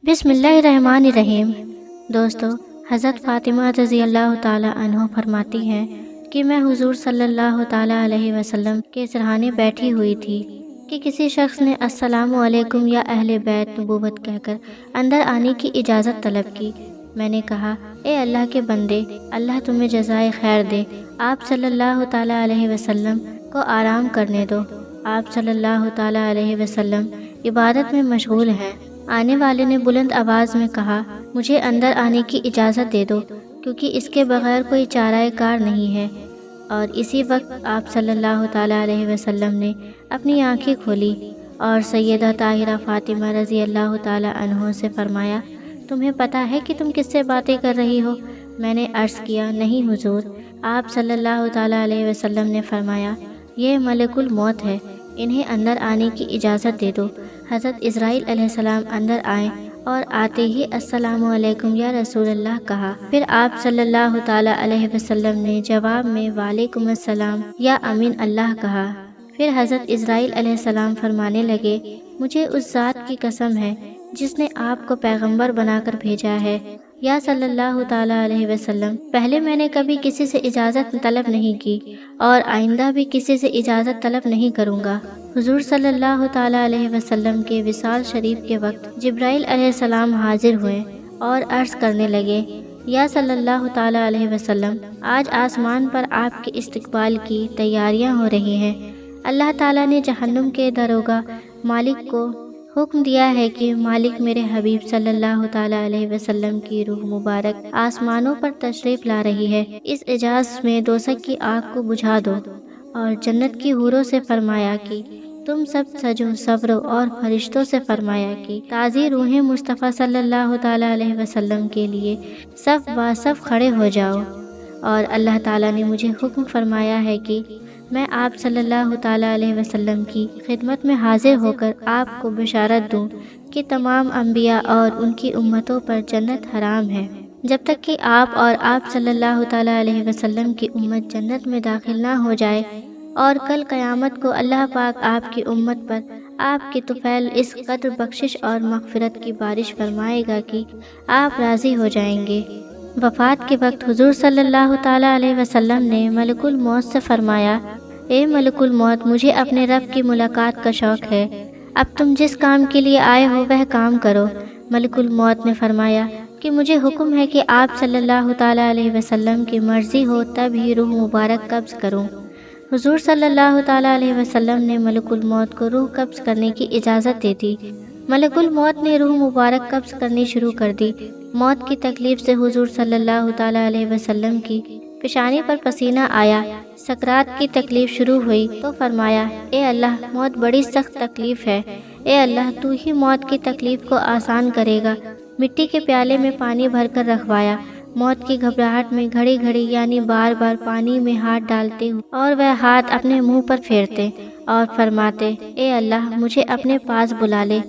بسم اللہ الرحمن الرحیم۔ دوستو، حضرت فاطمہ رضی اللہ تعالی عنہ فرماتی ہیں کہ میں حضور صلی اللہ تعالی علیہ وسلم کے سرہانے بیٹھی ہوئی تھی کہ کسی شخص نے السلام علیکم یا اہل بیت نبوت کہہ کر اندر آنے کی اجازت طلب کی۔ میں نے کہا، اے اللہ کے بندے، اللہ تمہیں جزائے خیر دے، آپ صلی اللہ تعالی علیہ وسلم کو آرام کرنے دو۔ آپ صلی اللہ تعالی علیہ وسلم عبادت میں مشغول ہیں۔ آنے والے نے بلند آواز میں کہا، مجھے اندر آنے کی اجازت دے دو، کیونکہ اس کے بغیر کوئی چارہ کار نہیں ہے۔ اور اسی وقت آپ صلی اللہ تعالی علیہ وسلم نے اپنی آنکھیں کھولی اور سیدہ طاہرہ فاطمہ رضی اللہ تعالی عنہ سے فرمایا، تمہیں پتہ ہے کہ تم کس سے باتیں کر رہی ہو؟ میں نے عرض کیا، نہیں حضور۔ آپ صلی اللہ تعالی علیہ وسلم نے فرمایا، یہ ملک الموت ہے، انہیں اندر آنے کی اجازت دے دو۔ حضرت اسرائیل علیہ السلام اندر آئے اور آتے ہی السلام علیکم یا رسول اللہ کہا۔ پھر آپ صلی اللہ تعالی علیہ وسلم نے جواب میں وعلیکم السلام یا امین اللہ کہا۔ پھر حضرت اسرائیل علیہ السلام فرمانے لگے، مجھے اس ذات کی قسم ہے جس نے آپ کو پیغمبر بنا کر بھیجا ہے، یا صلی اللہ تعالی علیہ وسلم، پہلے میں نے کبھی کسی سے اجازت طلب نہیں کی اور آئندہ بھی کسی سے اجازت طلب نہیں کروں گا۔ حضور صلی اللہ تعالی علیہ وسلم کے وصال شریف کے وقت جبرائیل علیہ السلام حاضر ہوئے اور عرض کرنے لگے، یا صلی اللہ تعالی علیہ وسلم، آج آسمان پر آپ کے استقبال کی تیاریاں ہو رہی ہیں۔ اللہ تعالیٰ نے جہنم کے داروغہ مالک کو حکم دیا ہے کہ مالک میرے حبیب صلی اللہ تعالی علیہ وسلم کی روح مبارک آسمانوں پر تشریف لا رہی ہے، اس اعجاز میں دوزخ کی آگ کو بجھا دو۔ اور جنت کی حوروں سے فرمایا کہ تم سب سجو سورو، اور فرشتوں سے فرمایا کہ تازی روحیں مصطفیٰ صلی اللہ تعالی علیہ وسلم کے لیے صف با صف کھڑے ہو جاؤ۔ اور اللہ تعالیٰ نے مجھے حکم فرمایا ہے کہ میں آپ صلی اللہ تعالی علیہ وسلم کی خدمت میں حاضر ہو کر آپ کو بشارت دوں کہ تمام انبیاء اور ان کی امتوں پر جنت حرام ہے، جب تک کہ آپ اور آپ صلی اللہ تعالی علیہ وسلم کی امت جنت میں داخل نہ ہو جائے۔ اور کل قیامت کو اللہ پاک آپ کی امت پر آپ کے طفیل اس قدر بخشش اور مغفرت کی بارش فرمائے گا کہ آپ راضی ہو جائیں گے۔ وفات کے وقت حضور صلی اللہ تعالی علیہ وسلم نے ملک الموت سے فرمایا، اے ملک الموت، مجھے اپنے رب کی ملاقات کا شوق ہے، اب تم جس کام کے لیے آئے ہو وہ کام کرو۔ ملک الموت نے فرمایا کہ مجھے حکم ہے کہ آپ صلی اللہ تعالی علیہ وسلم کی مرضی ہو تب ہی روح مبارک قبض کروں۔ حضور صلی اللہ تعالی علیہ وسلم نے ملک الموت کو روح قبض کرنے کی اجازت دے دی۔ ملک الموت نے روح مبارک قبض کرنی شروع کر دی۔ موت کی تکلیف سے حضور صلی اللہ تعالی علیہ وسلم کی پیشانی پر پسینہ آیا۔ سکرات کی تکلیف شروع ہوئی تو فرمایا، اے اللہ، موت بڑی سخت تکلیف ہے، اے اللہ تو ہی موت کی تکلیف کو آسان کرے گا۔ مٹی کے پیالے میں پانی بھر کر رکھوایا۔ موت کی گھبراہٹ میں گھڑی گھڑی یعنی بار بار پانی میں ہاتھ ڈالتے اور وہ ہاتھ اپنے منہ پر پھیرتے اور فرماتے، اے اللہ، مجھے اپنے پاس بلا لے۔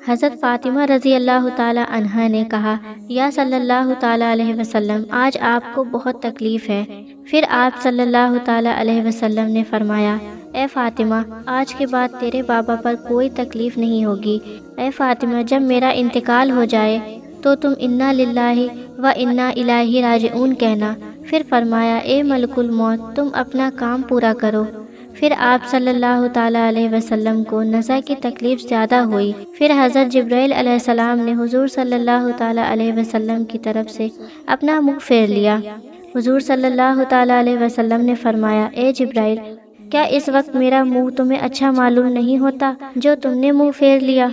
حضرت فاطمہ رضی اللہ تعالی عنہا نے کہا، یا صلی اللہ تعالی علیہ وسلم، آج آپ کو بہت تکلیف ہے۔ پھر آپ صلی اللہ تعالی علیہ وسلم نے فرمایا، اے فاطمہ، آج کے بعد تیرے بابا پر کوئی تکلیف نہیں ہوگی۔ اے فاطمہ، جب میرا انتقال ہو جائے تو تم انا للہ و انا الیہ راجعون کہنا۔ پھر فرمایا، اے ملک الموت، تم اپنا کام پورا کرو۔ پھر آپ صلی اللہ تعالی علیہ وسلم کو نزع کی تکلیف زیادہ ہوئی۔ پھر حضرت جبرائیل علیہ السلام نے حضور صلی اللہ تعالی علیہ وسلم کی طرف سے اپنا منہ پھیر لیا۔ حضور صلی اللہ تعالی علیہ وسلم نے فرمایا، اے جبرائیل، کیا اس وقت میرا منہ تمہیں اچھا معلوم نہیں ہوتا جو تم نے منہ پھیر لیا؟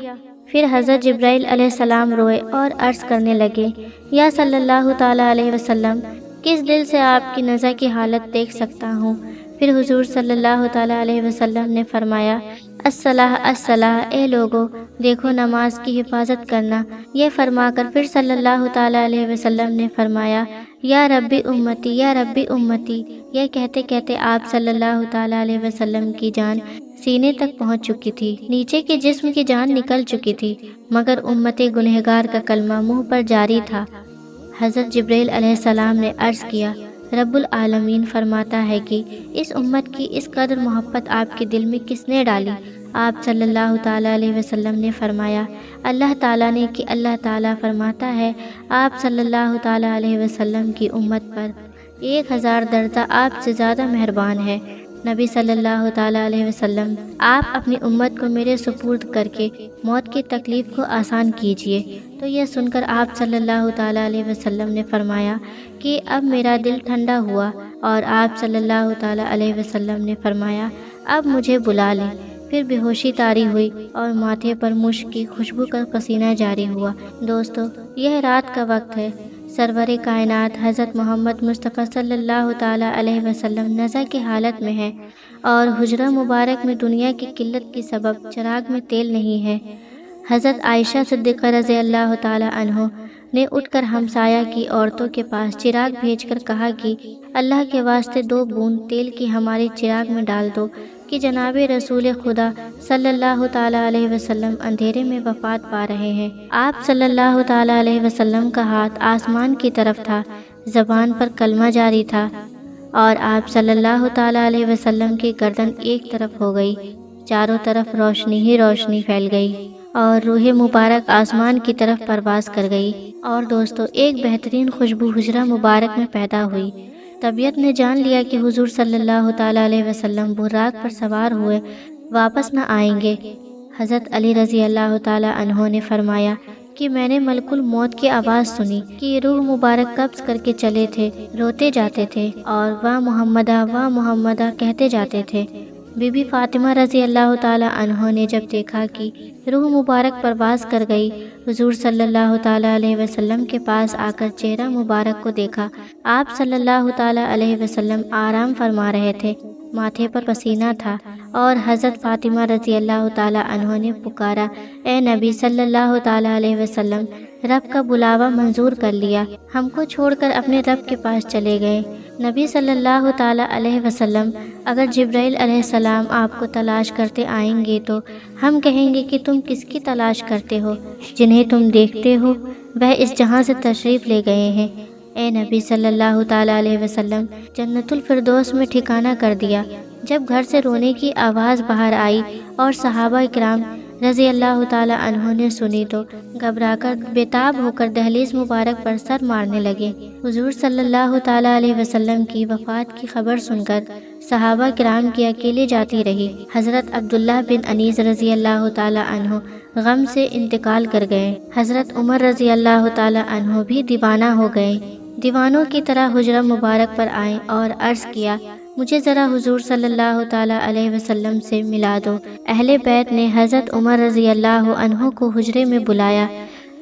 پھر حضرت جبرائیل علیہ السلام روئے اور عرض کرنے لگے، یا صلی اللہ تعالی علیہ وسلم، کس دل سے آپ کی نزع کی حالت دیکھ سکتا ہوں؟ پھر حضور صلی اللہ تعالی علیہ وسلم نے فرمایا، الصلاۃ الصلاۃ، اے لوگو، دیکھو نماز کی حفاظت کرنا۔ یہ فرما کر پھر صلی اللہ تعالی علیہ وسلم نے فرمایا، یا ربی امتی، یا ربی امتی۔ یہ کہتے کہتے آپ صلی اللہ تعالی علیہ وسلم کی جان سینے تک پہنچ چکی تھی، نیچے کے جسم کی جان نکل چکی تھی، مگر امت گنہگار کا کلمہ منہ پر جاری تھا۔ حضرت جبرائیل علیہ السلام نے عرض کیا، رب العالمین فرماتا ہے کہ اس امت کی اس قدر محبت آپ کے دل میں کس نے ڈالی؟ آپ صلی اللہ تعالیٰ علیہ وسلم نے فرمایا اللہ تعالیٰ فرماتا ہے آپ صلی اللہ تعالیٰ علیہ وسلم کی امت پر 1000 درجہ آپ سے زیادہ مہربان ہے۔ نبی صلی اللہ تعالیٰ علیہ وسلم آپ اپنی امت کو میرے سپرد کر کے موت کی تکلیف کو آسان کیجیے۔ تو یہ سن کر آپ صلی اللہ تعالیٰ علیہ وسلم نے فرمایا کہ اب میرا دل ٹھنڈا ہوا، اور آپ صلی اللہ تعالیٰ علیہ وسلم نے فرمایا اب مجھے بلا لیں۔ پھر بے ہوشی طاری ہوئی اور ماتھے پر مشک کی خوشبو کا پسینہ جاری ہوا۔ دوستو، یہ رات کا وقت ہے۔ سرور کائنات حضرت محمد مصطفیٰ صلی اللہ تعالیٰ علیہ وسلم نزع کی حالت میں ہے، اور حجرہ مبارک میں دنیا کی قلت کے سبب چراغ میں تیل نہیں ہے۔ حضرت عائشہ صدیقہ رضی اللہ تعالیٰ عنہ نے اٹھ کر ہمسایہ کی عورتوں کے پاس چراغ بھیج کر کہا کہ اللہ کے واسطے 2 بوند تیل کی ہمارے چراغ میں ڈال دو کہ جناب رسول خدا صلی اللہ تعالیٰ علیہ وسلم اندھیرے میں وفات پا رہے ہیں۔ آپ صلی اللہ تعالیٰ علیہ وسلم کا ہاتھ آسمان کی طرف تھا، زبان پر کلمہ جاری تھا، اور آپ صلی اللہ تعالیٰ علیہ وسلم کی گردن ایک طرف ہو گئی، چاروں طرف روشنی ہی روشنی پھیل گئی، اور روح مبارک آسمان کی طرف پرواز کر گئی۔ اور دوستو، ایک بہترین خوشبو حجرہ مبارک میں پیدا ہوئی۔ طبیعت نے جان لیا کہ حضور صلی اللہ تعالیٰ علیہ وسلم براق پر سوار ہوئے واپس نہ آئیں گے۔ حضرت علی رضی اللہ تعالیٰ عنہ نے فرمایا کہ میں نے ملک الموت کی آواز سنی کہ یہ روح مبارک قبض کر کے چلے تھے، روتے جاتے تھے اور واہ محمدہ کہتے جاتے تھے۔ بی بی فاطمہ رضی اللہ تعالیٰ عنہ نے جب دیکھا کہ روح مبارک پرواز کر گئی، حضور صلی اللہ تعالیٰ علیہ وسلم کے پاس آ کر چہرہ مبارک کو دیکھا۔ آپ صلی اللہ تعالیٰ علیہ وسلم آرام فرما رہے تھے، ماتھے پر پسینہ تھا، اور حضرت فاطمہ رضی اللہ تعالیٰ عنہ نے پکارا اے نبی صلی اللہ تعالیٰ علیہ وسلم، رب کا بلاوا منظور کر لیا، ہم کو چھوڑ کر اپنے رب کے پاس چلے گئے۔ نبی صلی اللہ تعالیٰ علیہ وسلم، اگر جبرائیل علیہ السلام آپ کو تلاش کرتے آئیں گے تو ہم کہیں گے کہ تم کس کی تلاش کرتے ہو؟ جنہیں تم دیکھتے ہو وہ اس جہاں سے تشریف لے گئے ہیں۔ اے نبی صلی اللہ تعالیٰ علیہ وسلم، جنت الفردوس میں ٹھکانہ کر دیا۔ جب گھر سے رونے کی آواز باہر آئی اور صحابہ کرام رضی اللہ تعالیٰ عنہ نے سنی تو گھبرا کر بےتاب ہو کر دہلیز مبارک پر سر مارنے لگے۔ حضور صلی اللہ تعالیٰ علیہ وسلم کی وفات کی خبر سن کر صحابہ کرام کی اکیلے جاتی رہی۔ حضرت عبداللہ بن انیس رضی اللہ تعالیٰ عنہ غم سے انتقال کر گئے۔ حضرت عمر رضی اللہ تعالیٰ عنہ بھی دیوانہ ہو گئے۔ دیوانوں کی طرح حجرہ مبارک پر آئیں اور عرض کیا مجھے ذرا حضور صلی اللہ تعالیٰ علیہ وسلم سے ملا دو۔ اہل بیت نے حضرت عمر رضی اللہ عنہ کو حجرے میں بلایا۔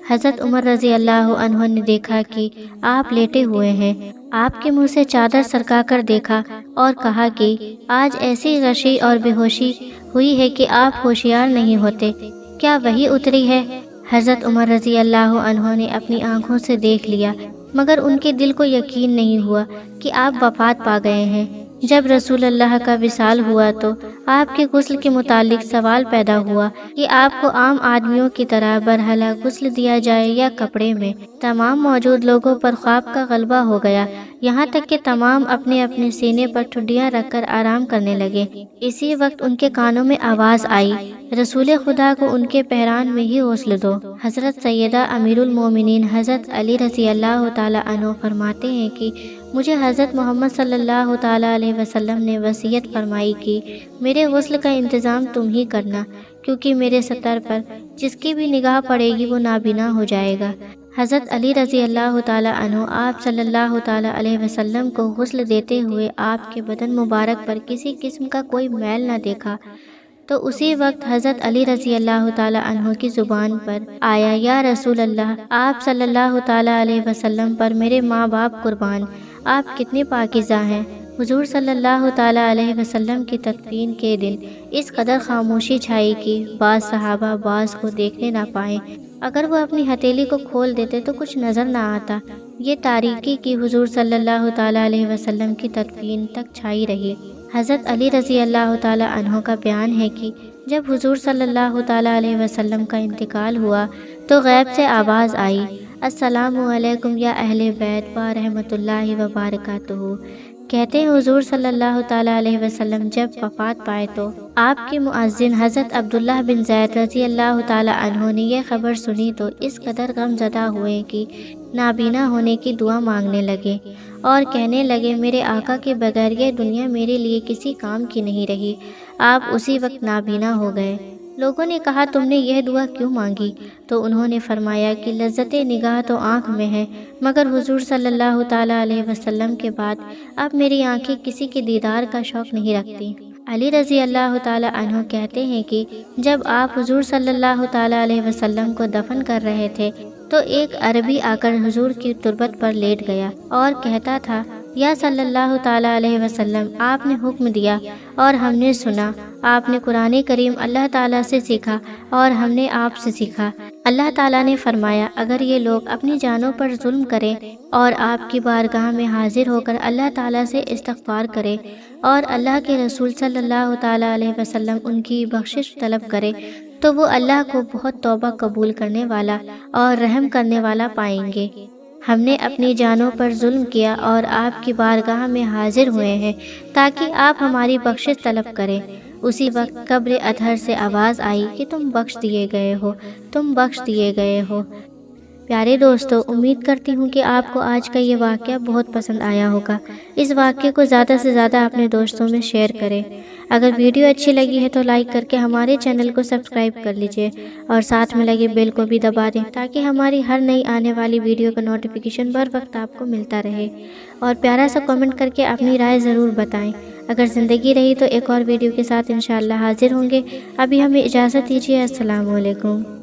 حضرت عمر رضی اللہ عنہ نے دیکھا کہ آپ لیٹے ہوئے ہیں، آپ کے منہ سے چادر سرکا کر دیکھا اور کہا کہ آج ایسی غشی اور بے ہوشی ہوئی ہے کہ آپ ہوشیار نہیں ہوتے، کیا وحی اتری ہے؟ حضرت عمر رضی اللہ عنہ نے اپنی آنکھوں سے دیکھ لیا، مگر ان کے دل کو یقین نہیں ہوا کہ آپ وفات پا گئے ہیں۔ جب رسول اللہ کا وصال ہوا تو آپ کے غسل کے متعلق سوال پیدا ہوا کہ آپ کو عام آدمیوں کی طرح برہلا غسل دیا جائے یا کپڑے میں۔ تمام موجود لوگوں پر خواب کا غلبہ ہو گیا، یہاں تک کہ تمام اپنے اپنے سینے پر ٹھڈیاں رکھ کر آرام کرنے لگے۔ اسی وقت ان کے کانوں میں آواز آئی، رسول خدا کو ان کے پہران میں ہی غسل دو۔ حضرت سیدہ امیر المومنین حضرت علی رضی اللہ تعالیٰ عنہ فرماتے ہیں کہ مجھے حضرت محمد صلی اللہ تعالیٰ علیہ وسلم نے وصیت فرمائی کہ میرے غسل کا انتظام تم ہی کرنا، کیونکہ میرے سطر پر جس کی بھی نگاہ پڑے گی وہ نابینا ہو جائے گا۔ حضرت علی رضی اللہ تعالیٰ عنہ آپ صلی اللہ تعالیٰ علیہ وسلم کو غسل دیتے ہوئے آپ کے بدن مبارک پر کسی قسم کا کوئی میل نہ دیکھا تو اسی وقت حضرت علی رضی اللہ تعالیٰ عنہ کی زبان پر آیا، یا رسول اللہ، آپ صلی اللہ تعالیٰ علیہ وسلم پر میرے ماں باپ قربان، آپ کتنے پاکیزہ ہیں۔ حضور صلی اللہ تعالیٰ علیہ وسلم کی تدفین کے دن اس قدر خاموشی چھائی کہ بعض صحابہ بعض کو دیکھنے نہ پائیں، اگر وہ اپنی ہتھیلی کو کھول دیتے تو کچھ نظر نہ آتا۔ یہ تاریکی کی حضور صلی اللہ تعالیٰ علیہ وسلم کی تدفین تک چھائی رہی۔ حضرت علی رضی اللہ تعالیٰ عنہ کا بیان ہے کہ جب حضور صلی اللہ تعالیٰ علیہ وسلم کا انتقال ہوا تو غیب سے آواز آئی، السلام علیکم یا اہل بیت و رحمۃ اللہ وبرکاتہ، کہتے ہیں حضور صلی اللہ تعالیٰ علیہ وسلم جب وفات پائے تو آپ کے مؤذن حضرت عبداللہ بن زید رضی اللہ تعالیٰ عنہ نے یہ خبر سنی تو اس قدر غم زدہ ہوئے کہ نابینا ہونے کی دعا مانگنے لگے اور کہنے لگے میرے آقا کے بغیر یہ دنیا میرے لیے کسی کام کی نہیں رہی۔ آپ اسی وقت نابینا ہو گئے۔ لوگوں نے کہا تم نے یہ دعا کیوں مانگی؟ تو انہوں نے فرمایا کہ لذت نگاہ تو آنکھ میں ہے، مگر حضور صلی اللہ تعالیٰ علیہ وسلم کے بعد اب میری آنکھیں کسی کے دیدار کا شوق نہیں رکھتی۔ علی رضی اللہ تعالیٰ عنہ کہتے ہیں کہ جب آپ حضور صلی اللہ تعالیٰ علیہ وسلم کو دفن کر رہے تھے تو ایک عربی آ کر حضور کی تربت پر لیٹ گیا اور کہتا تھا یا صلی اللہ تعالیٰ علیہ وسلم، آپ نے حکم دیا اور ہم نے سنا، آپ نے قرآن کریم اللہ تعالیٰ سے سیکھا اور ہم نے آپ سے سیکھا۔ اللہ تعالیٰ نے فرمایا اگر یہ لوگ اپنی جانوں پر ظلم کریں اور آپ کی بارگاہ میں حاضر ہو کر اللہ تعالیٰ سے استغفار کریں اور اللہ کے رسول صلی اللہ تعالیٰ علیہ وسلم ان کی بخشش طلب کرے تو وہ اللہ کو بہت توبہ قبول کرنے والا اور رحم کرنے والا پائیں گے۔ ہم نے اپنی جانوں پر ظلم کیا اور آپ کی بارگاہ میں حاضر ہوئے ہیں تاکہ آپ ہماری بخشش طلب کریں۔ اسی وقت قبر اطہر سے آواز آئی کہ تم بخش دیے گئے ہو، تم بخش دیے گئے ہو۔ پیارے دوستو، امید کرتی ہوں کہ آپ کو آج کا یہ واقعہ بہت پسند آیا ہوگا۔ اس واقعے کو زیادہ سے زیادہ اپنے دوستوں میں شیئر کریں۔ اگر ویڈیو اچھی لگی ہے تو لائک کر کے ہمارے چینل کو سبسکرائب کر لیجئے اور ساتھ میں لگے بیل کو بھی دبا دیں تاکہ ہماری ہر نئی آنے والی ویڈیو کا نوٹیفیکیشن بر وقت آپ کو ملتا رہے، اور پیارا سا کمنٹ کر کے اپنی رائے ضرور بتائیں۔ اگر زندگی رہی تو ایک اور ویڈیو کے ساتھ انشاءاللہ حاضر ہوں گے۔ ابھی ہمیں اجازت دیجیے۔ السلام علیکم۔